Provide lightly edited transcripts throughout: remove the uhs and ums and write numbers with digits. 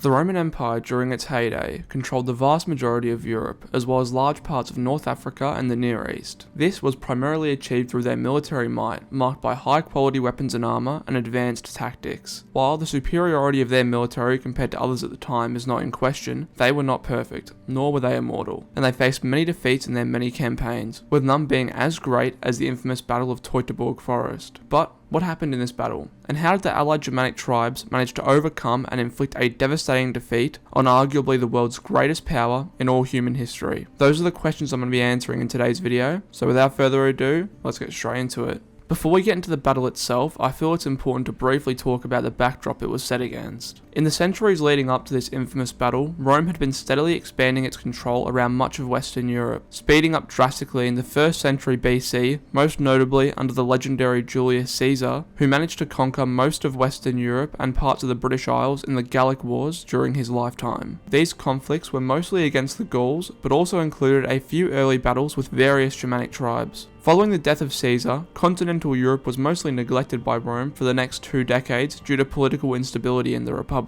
The Roman Empire during its heyday controlled the vast majority of Europe, as well as large parts of North Africa and the Near East. This was primarily achieved through their military might, marked by high-quality weapons and armor and advanced tactics. While the superiority of their military compared to others at the time is not in question, they were not perfect, nor were they immortal, and they faced many defeats in their many campaigns, with none being as great as the infamous Battle of Teutoburg Forest. But what happened in this battle, and how did the allied Germanic tribes manage to overcome and inflict a devastating defeat on arguably the world's greatest power in all human history? Those are the questions I'm going to be answering in today's video, so without further ado, let's get straight into it. Before we get into the battle itself, I feel it's important to briefly talk about the backdrop it was set against. In the centuries leading up to this infamous battle, Rome had been steadily expanding its control around much of Western Europe, speeding up drastically in the 1st century BC, most notably under the legendary Julius Caesar, who managed to conquer most of Western Europe and parts of the British Isles in the Gallic Wars during his lifetime. These conflicts were mostly against the Gauls, but also included a few early battles with various Germanic tribes. Following the death of Caesar, continental Europe was mostly neglected by Rome for the next 2 decades due to political instability in the Republic.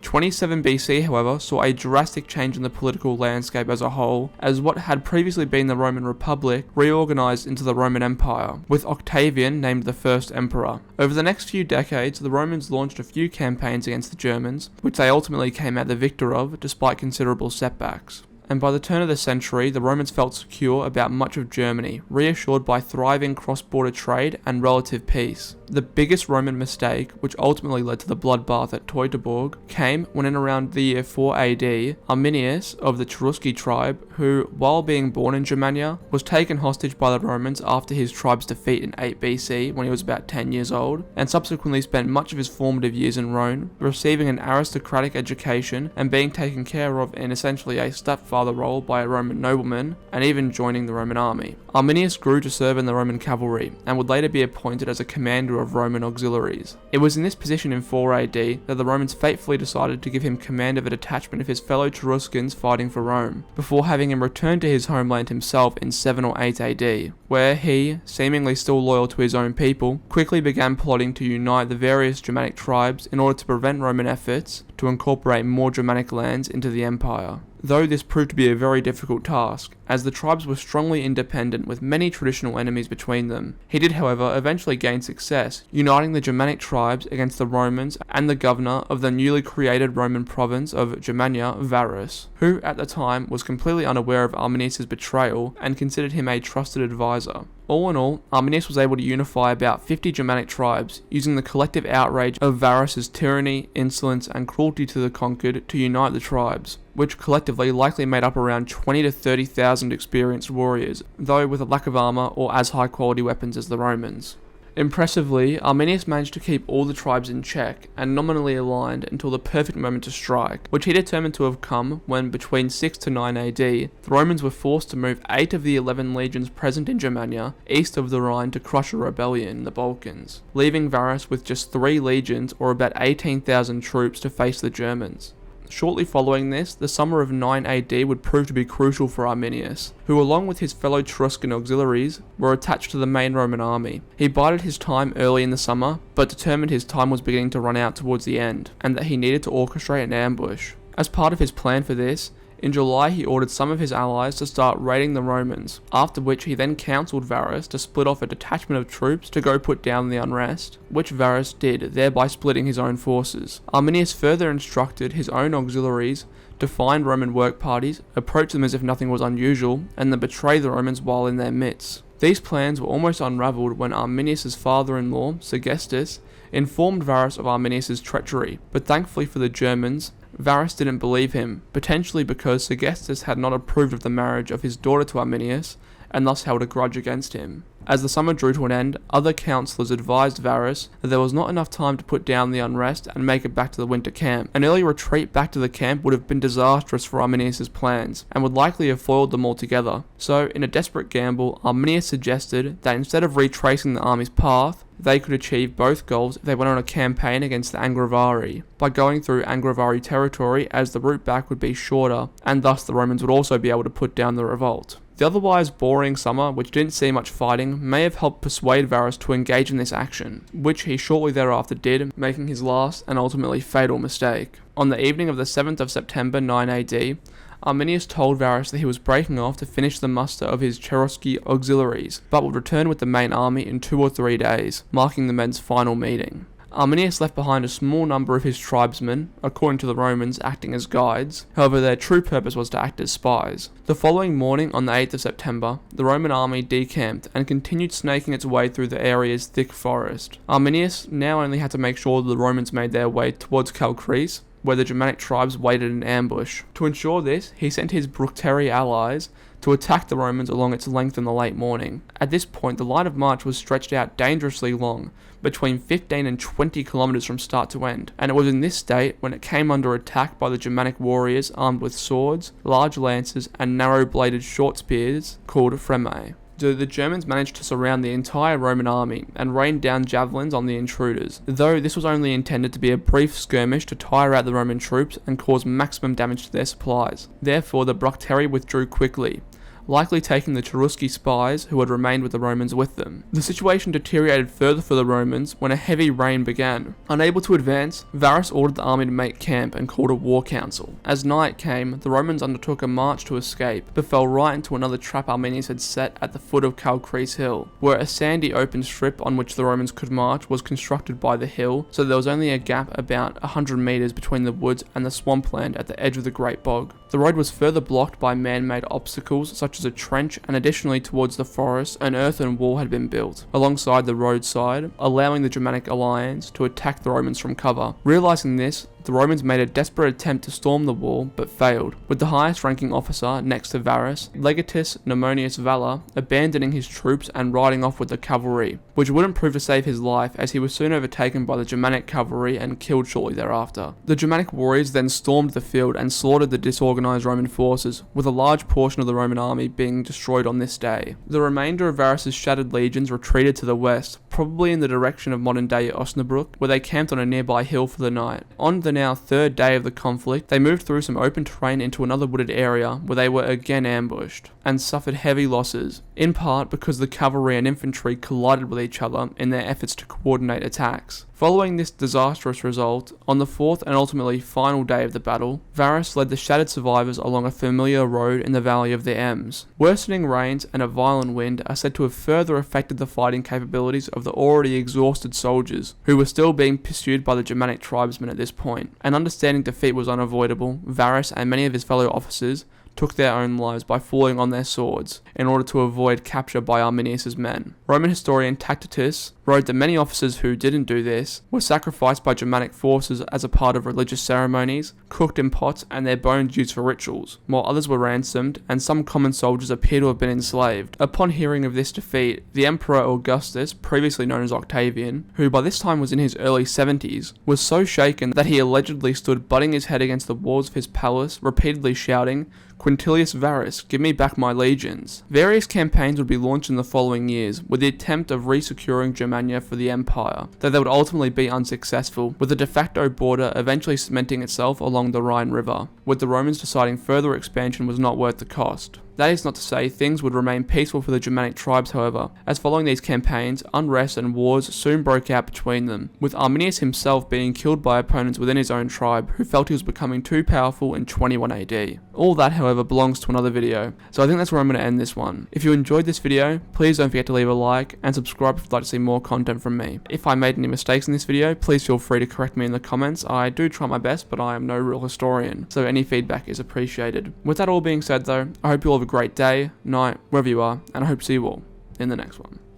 27 BC, however, saw a drastic change in the political landscape as a whole, as what had previously been the Roman Republic reorganized into the Roman Empire, with Octavian named the first emperor. Over the next few decades, the Romans launched a few campaigns against the Germans, which they ultimately came out the victor of, despite considerable setbacks. And by the turn of the century, the Romans felt secure about much of Germany, reassured by thriving cross-border trade and relative peace. The biggest Roman mistake, which ultimately led to the bloodbath at Teutoburg, came when in around the year 4 AD, Arminius of the Cherusci tribe, who, while being born in Germania, was taken hostage by the Romans after his tribe's defeat in 8 BC when he was about 10 years old, and subsequently spent much of his formative years in Rome, receiving an aristocratic education and being taken care of in essentially a stepfather role by a Roman nobleman, and even joining the Roman army. Arminius grew to serve in the Roman cavalry, and would later be appointed as a commander of Roman auxiliaries. It was in this position in 4 AD that the Romans fatefully decided to give him command of a detachment of his fellow Cheruscans fighting for Rome, before having him return to his homeland himself in 7 or 8 AD, where he, seemingly still loyal to his own people, quickly began plotting to unite the various Germanic tribes in order to prevent Roman efforts to incorporate more Germanic lands into the empire. Though this proved to be a very difficult task, as the tribes were strongly independent with many traditional enemies between them. He did, however, eventually gain success, uniting the Germanic tribes against the Romans and the governor of the newly created Roman province of Germania, Varus, who at the time was completely unaware of Arminius' betrayal and considered him a trusted advisor. All in all, Arminius was able to unify about 50 Germanic tribes, using the collective outrage of Varus' tyranny, insolence, and cruelty to the conquered to unite the tribes, which collectively likely made up around 20 to 30,000 experienced warriors, though with a lack of armor or as high quality weapons as the Romans. Impressively, Arminius managed to keep all the tribes in check and nominally aligned until the perfect moment to strike, which he determined to have come when between 6 to 9 AD, the Romans were forced to move 8 of the 11 legions present in Germania east of the Rhine to crush a rebellion in the Balkans, leaving Varus with just 3 legions or about 18,000 troops to face the Germans. Shortly following this, the summer of 9 AD would prove to be crucial for Arminius, who along with his fellow Cheruscan auxiliaries were attached to the main Roman army. He bided his time early in the summer, but determined his time was beginning to run out towards the end, and that he needed to orchestrate an ambush. As part of his plan for this, in July he ordered some of his allies to start raiding the Romans, after which he then counselled Varus to split off a detachment of troops to go put down the unrest, which Varus did, thereby splitting his own forces. Arminius further instructed his own auxiliaries to find Roman work parties, approach them as if nothing was unusual, and then betray the Romans while in their midst. These plans were almost unravelled when Arminius' father-in-law, Sergestus, informed Varus of Arminius' treachery, but thankfully for the Germans, Varus didn't believe him, potentially because Sergestus had not approved of the marriage of his daughter to Arminius, and thus held a grudge against him. As the summer drew to an end, other councillors advised Varus that there was not enough time to put down the unrest and make it back to the winter camp. An early retreat back to the camp would have been disastrous for Arminius' plans, and would likely have foiled them altogether. So, in a desperate gamble, Arminius suggested that instead of retracing the army's path, they could achieve both goals if they went on a campaign against the Angrivari, by going through Angrivari territory, as the route back would be shorter, and thus the Romans would also be able to put down the revolt. The otherwise boring summer, which didn't see much fighting, may have helped persuade Varus to engage in this action, which he shortly thereafter did, making his last and ultimately fatal mistake. On the evening of the 7th of September 9 AD, Arminius told Varus that he was breaking off to finish the muster of his Cherusci auxiliaries, but would return with the main army in 2 or 3 days, marking the men's final meeting. Arminius left behind a small number of his tribesmen, according to the Romans, acting as guides. However, their true purpose was to act as spies. The following morning, on the 8th of September, the Roman army decamped and continued snaking its way through the area's thick forest. Arminius now only had to make sure that the Romans made their way towards Calchreis, where the Germanic tribes waited in ambush. To ensure this, he sent his Bructeri allies to attack the Romans along its length in the late morning. At this point, the line of march was stretched out dangerously long, between 15 and 20 kilometers from start to end, and it was in this state when it came under attack by the Germanic warriors armed with swords, large lances, and narrow-bladed short spears called fremae. The Germans managed to surround the entire Roman army and rain down javelins on the intruders, though this was only intended to be a brief skirmish to tire out the Roman troops and cause maximum damage to their supplies. Therefore, the Bructeri withdrew quickly, likely taking the Cherusci spies who had remained with the Romans with them. The situation deteriorated further for the Romans when a heavy rain began. Unable to advance, Varus ordered the army to make camp and called a war council. As night came, the Romans undertook a march to escape, but fell right into another trap Arminius had set at the foot of Calchreis Hill, where a sandy open strip on which the Romans could march was constructed by the hill, so there was only a gap about 100 meters between the woods and the swampland at the edge of the Great Bog. The road was further blocked by man-made obstacles such as a trench, and additionally towards the forest, an earthen wall had been built alongside the roadside, allowing the Germanic alliance to attack the Romans from cover. Realizing this, the Romans made a desperate attempt to storm the wall, but failed, with the highest ranking officer next to Varus, Legatus Nomonius Valor, abandoning his troops and riding off with the cavalry, which wouldn't prove to save his life as he was soon overtaken by the Germanic cavalry and killed shortly thereafter. The Germanic warriors then stormed the field and slaughtered the disorganized Roman forces, with a large portion of the Roman army being destroyed on this day. The remainder of Varus's shattered legions retreated to the west, probably in the direction of modern-day Osnabrück, where they camped on a nearby hill for the night. On the now 3rd day of the conflict, they moved through some open terrain into another wooded area where they were again ambushed, and suffered heavy losses, in part because the cavalry and infantry collided with each other in their efforts to coordinate attacks. Following this disastrous result, on the 4th and ultimately final day of the battle, Varus led the shattered survivors along a familiar road in the valley of the Ems. Worsening rains and a violent wind are said to have further affected the fighting capabilities of the already exhausted soldiers, who were still being pursued by the Germanic tribesmen at this point. And understanding defeat was unavoidable, Varus and many of his fellow officers took their own lives by falling on their swords in order to avoid capture by Arminius' men. Roman historian Tacitus wrote that many officers who didn't do this were sacrificed by Germanic forces as a part of religious ceremonies, cooked in pots, and their bones used for rituals, while others were ransomed, and some common soldiers appear to have been enslaved. Upon hearing of this defeat, the Emperor Augustus, previously known as Octavian, who by this time was in his early 70s, was so shaken that he allegedly stood butting his head against the walls of his palace, repeatedly shouting, "Quintilius Varus, give me back my legions." Various campaigns would be launched in the following years, with the attempt of re-securing Germania for the empire, though they would ultimately be unsuccessful, with the de facto border eventually cementing itself along the Rhine River, with the Romans deciding further expansion was not worth the cost. That is not to say things would remain peaceful for the Germanic tribes, however, as following these campaigns, unrest and wars soon broke out between them, with Arminius himself being killed by opponents within his own tribe who felt he was becoming too powerful in 21 AD. All that, however, belongs to another video, so I think that's where I'm going to end this one. If you enjoyed this video, please don't forget to leave a like and subscribe if you'd like to see more content from me. If I made any mistakes in this video, please feel free to correct me in the comments. I do try my best, but I am no real historian, so any feedback is appreciated. With that all being said though, I hope you all have a great day, night, wherever you are, and I hope to see you all in the next one.